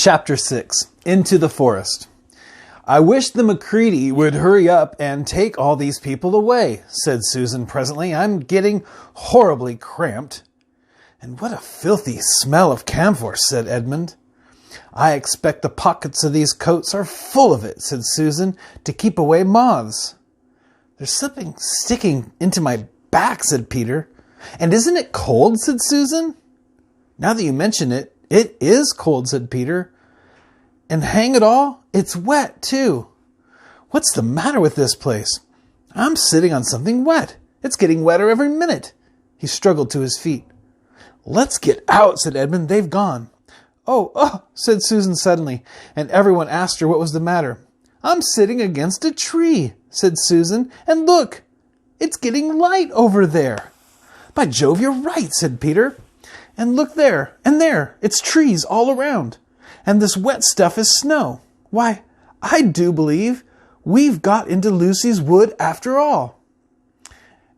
Chapter 6. Into the Forest. "I wish the Macready would hurry up and take all these people away," said Susan presently. "I'm getting horribly cramped." "And what a filthy smell of camphor," said Edmund. "I expect the pockets of these coats are full of it," said Susan, "to keep away moths." "There's something sticking into my back," said Peter. "And isn't it cold?" said Susan. "Now that you mention it, it is cold," said Peter. "And hang it all, it's wet, too. What's the matter with this place? I'm sitting on something wet. It's getting wetter every minute." He struggled to his feet. "Let's get out," said Edmund. "They've gone." Oh, said Susan suddenly, and everyone asked her what was the matter. "I'm sitting against a tree," said Susan, "and look, it's getting light over there." "By Jove, you're right," said Peter. "And look there, and there, it's trees all around. And this wet stuff is snow. Why, I do believe we've got into Lucy's wood after all."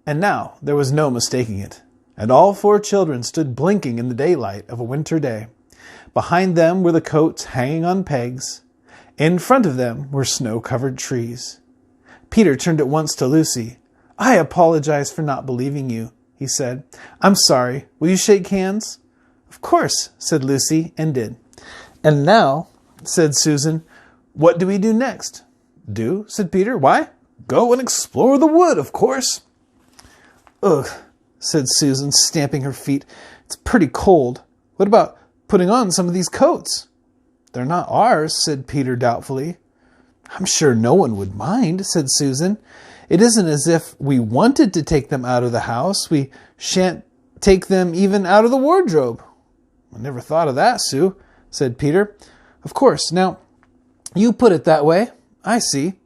And now there was no mistaking it, and all four children stood blinking in the daylight of a winter day. Behind them were the coats hanging on pegs. In front of them were snow-covered trees. Peter turned at once to Lucy. "I apologize for not believing you," he said. "I'm sorry. Will you shake hands?" "Of course," said Lucy, and did. "And now," said Susan, "what do we do next?" "Do?" said Peter. "Why, go and explore the wood, of course." "Ugh," said Susan, stamping her feet. "It's pretty cold. What about putting on some of these coats?" "They're not ours," said Peter doubtfully. "I'm sure no one would mind," said Susan. "It isn't as if we wanted to take them out of the house. We shan't take them even out of the wardrobe." "I never thought of that, Sue," said Peter. "Of course. Now, you put it that way. I see.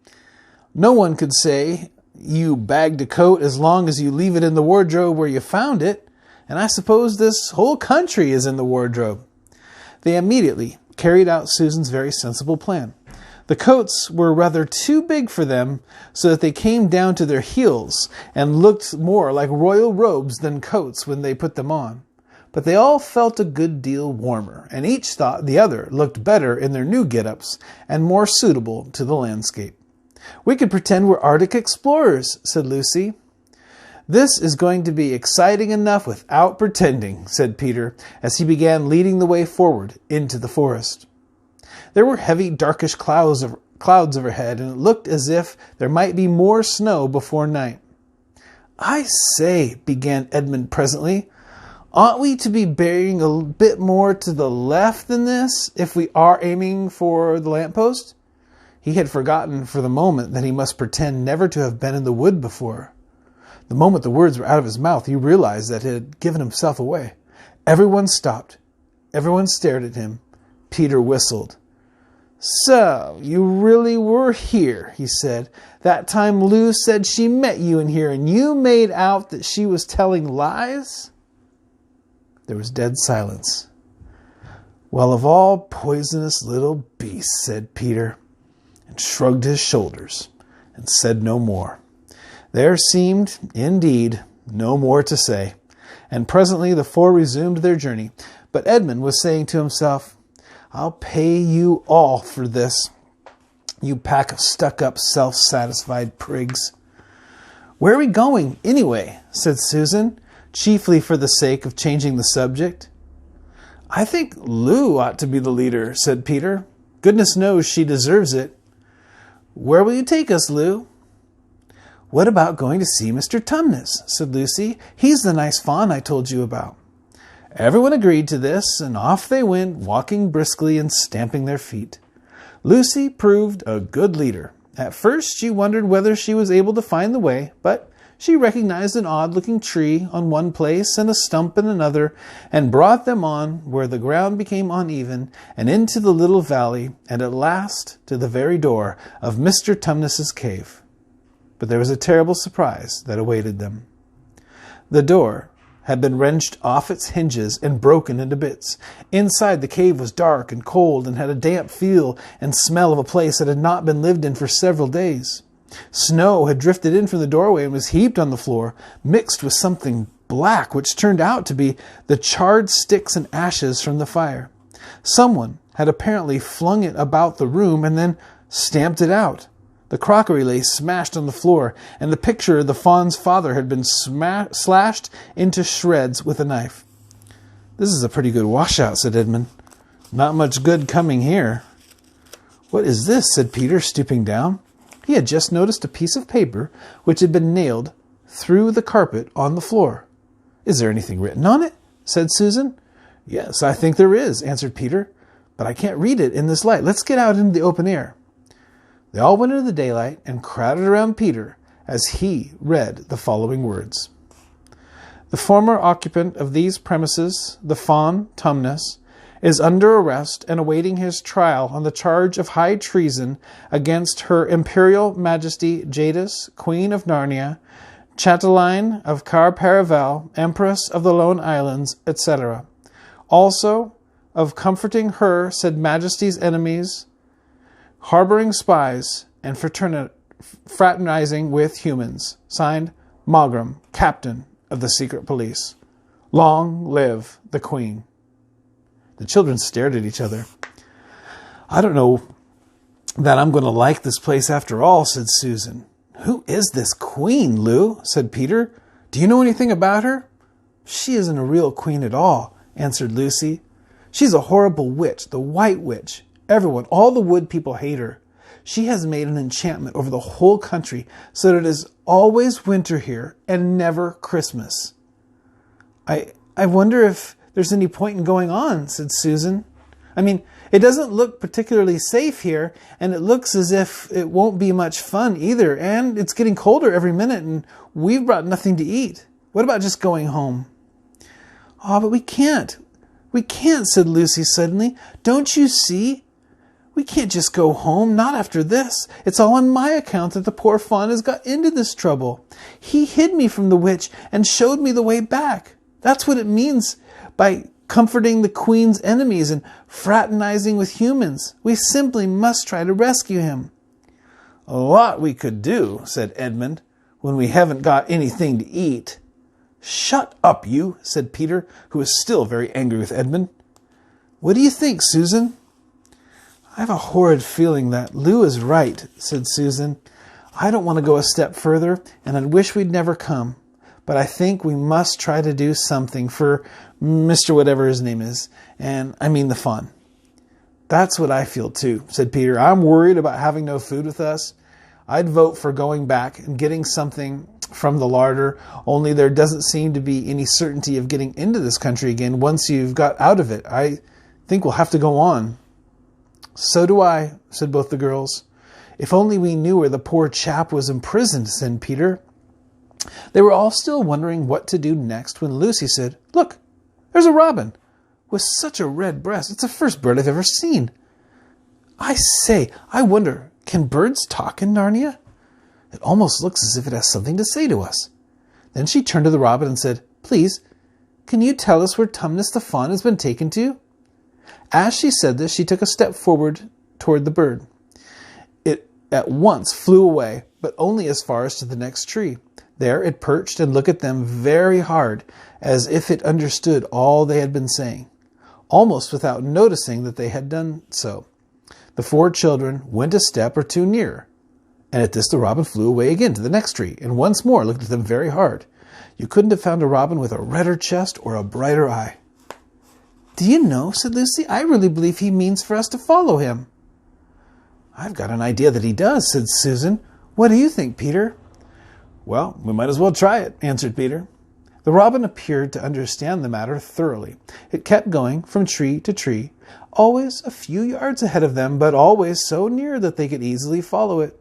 No one could say you bagged a coat as long as you leave it in the wardrobe where you found it. And I suppose this whole country is in the wardrobe." They immediately carried out Susan's very sensible plan. The coats were rather too big for them, so that they came down to their heels and looked more like royal robes than coats when they put them on. But they all felt a good deal warmer, and each thought the other looked better in their new get-ups and more suitable to the landscape. "We could pretend we're Arctic explorers," said Lucy. "This is going to be exciting enough without pretending," said Peter, as he began leading the way forward into the forest. There were heavy, darkish clouds overhead, and it looked as if there might be more snow before night. "I say," began Edmund presently, "ought we to be bearing a bit more to the left than this, if we are aiming for the lamppost?" He had forgotten for the moment that he must pretend never to have been in the wood before. The moment the words were out of his mouth, he realized that he had given himself away. Everyone stopped. Everyone stared at him. Peter whistled. "So, you really were here," he said. "That time Lou said she met you in here, and you made out that she was telling lies?" There was dead silence. "Well, of all poisonous little beasts," said Peter, and shrugged his shoulders, and said no more. There seemed, indeed, no more to say, and presently the four resumed their journey. But Edmund was saying to himself, "I'll pay you all for this, you pack of stuck-up, self-satisfied prigs." "Where are we going, anyway?" said Susan, chiefly for the sake of changing the subject. "I think Lou ought to be the leader," said Peter. "Goodness knows she deserves it." "Where will you take us, Lou?" "What about going to see Mr. Tumnus?" said Lucy. "He's the nice fawn I told you about." Everyone agreed to this, and off they went, walking briskly and stamping their feet. Lucy proved a good leader. At first she wondered whether she was able to find the way, but she recognized an odd-looking tree on one place and a stump in another, and brought them on where the ground became uneven, and into the little valley, and at last to the very door of Mr. Tumnus's cave. But there was a terrible surprise that awaited them. The door had been wrenched off its hinges and broken into bits. Inside, the cave was dark and cold and had a damp feel and smell of a place that had not been lived in for several days. Snow had drifted in from the doorway and was heaped on the floor, mixed with something black, which turned out to be the charred sticks and ashes from the fire. Someone had apparently flung it about the room and then stamped it out. The crockery lay smashed on the floor, and the picture of the fawn's father had been slashed into shreds with a knife. "This is a pretty good washout," said Edmund. "Not much good coming here." "What is this?" said Peter, stooping down. He had just noticed a piece of paper which had been nailed through the carpet on the floor. "Is there anything written on it?" said Susan. "Yes, I think there is," answered Peter, "but I can't read it in this light. Let's get out into the open air." They all went into the daylight and crowded around Peter as he read the following words. "The former occupant of these premises, the Fawn Tumnus, is under arrest and awaiting his trial on the charge of high treason against Her Imperial Majesty Ch.6, Queen of Narnia, Chatelaine of Car Paravel, Empress of the Lone Islands, etc. Also of comforting her said Majesty's enemies, harboring spies, and fraternizing with humans. Signed, Mogram, Captain of the Secret Police. Long live the Queen." The children stared at each other. "I don't know that I'm going to like this place after all," said Susan. "Who is this Queen, Lou?" said Peter. "Do you know anything about her?" "She isn't a real queen at all," answered Lucy. "She's a horrible witch, the White Witch. Everyone, all the wood people hate her. She has made an enchantment over the whole country so that it is always winter here and never Christmas." I wonder if there's any point in going on," said Susan. "I mean, it doesn't look particularly safe here, and it looks as if it won't be much fun either, and it's getting colder every minute, and we've brought nothing to eat. What about just going home?" "Oh, but we can't. We can't," said Lucy suddenly. "Don't you see? We can't just go home, not after this. It's all on my account that the poor fawn has got into this trouble. He hid me from the witch and showed me the way back. That's what it means by comforting the Queen's enemies and fraternizing with humans. We simply must try to rescue him." "A lot we could do," said Edmund, "when we haven't got anything to eat." "Shut up, you," said Peter, who was still very angry with Edmund. "What do you think, Susan?" "I have a horrid feeling that Lou is right," said Susan. "I don't want to go a step further, and I wish we'd never come. But I think we must try to do something for Mr. whatever his name is, and I mean the fawn." "That's what I feel too," said Peter. "I'm worried about having no food with us. I'd vote for going back and getting something from the larder, only there doesn't seem to be any certainty of getting into this country again once you've got out of it. I think we'll have to go on." "So do I," said both the girls. "If only we knew where the poor chap was imprisoned," said Peter. They were all still wondering what to do next when Lucy said, "Look, there's a robin with such a red breast. It's the first bird I've ever seen. I say, I wonder, can birds talk in Narnia? It almost looks as if it has something to say to us." Then she turned to the robin and said, "Please, can you tell us where Tumnus the fawn has been taken to?" As she said this, she took a step forward toward the bird. It at once flew away, but only as far as to the next tree. There it perched and looked at them very hard, as if it understood all they had been saying, almost without noticing that they had done so. The four children went a step or two nearer, and at this the robin flew away again to the next tree, and once more looked at them very hard. You couldn't have found a robin with a redder chest or a brighter eye. "Do you know," said Lucy, "I really believe he means for us to follow him." "I've got an idea that he does," said Susan. "What do you think, Peter?" "Well, we might as well try it," answered Peter. The robin appeared to understand the matter thoroughly. It kept going from tree to tree, always a few yards ahead of them, but always so near that they could easily follow it.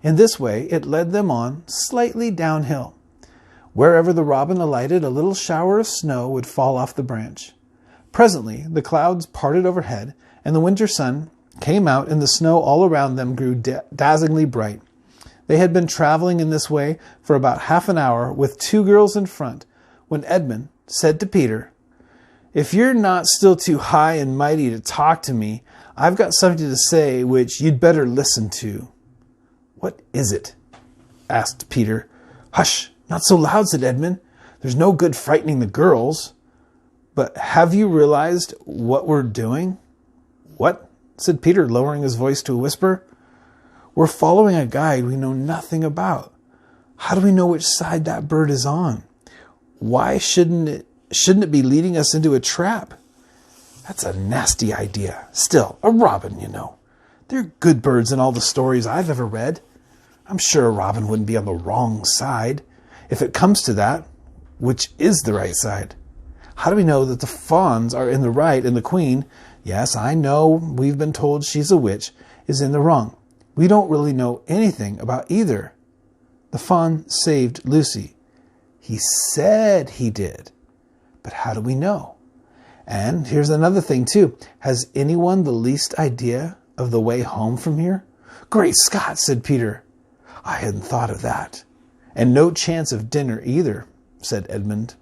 In this way, it led them on slightly downhill. Wherever the robin alighted, a little shower of snow would fall off the branch. Presently, the clouds parted overhead, and the winter sun came out, and the snow all around them grew dazzlingly bright. They had been traveling in this way for about half an hour with two girls in front, when Edmund said to Peter, "If you're not still too high and mighty to talk to me, I've got something to say which you'd better listen to." "What is it?" asked Peter. "Hush, not so loud," said Edmund. "There's no good frightening the girls." "But have you realized what we're doing?" What? Said Peter, lowering his voice to a whisper. We're following a guide we know nothing about. How do we know which side that bird is on? Why shouldn't it be leading us into a trap? That's a nasty idea. Still, a robin, you know. They're good birds in all the stories I've ever read. I'm sure a robin wouldn't be on the wrong side. If it comes to that, which is the right side? How do we know that the fawns are in the right and the queen, yes, I know we've been told she's a witch, is in the wrong? We don't really know anything about either. The fawn saved Lucy. He said he did. But how do we know? And here's another thing, too. Has anyone the least idea of the way home from here? Great Scott, said Peter. I hadn't thought of that. And no chance of dinner either, said Edmund.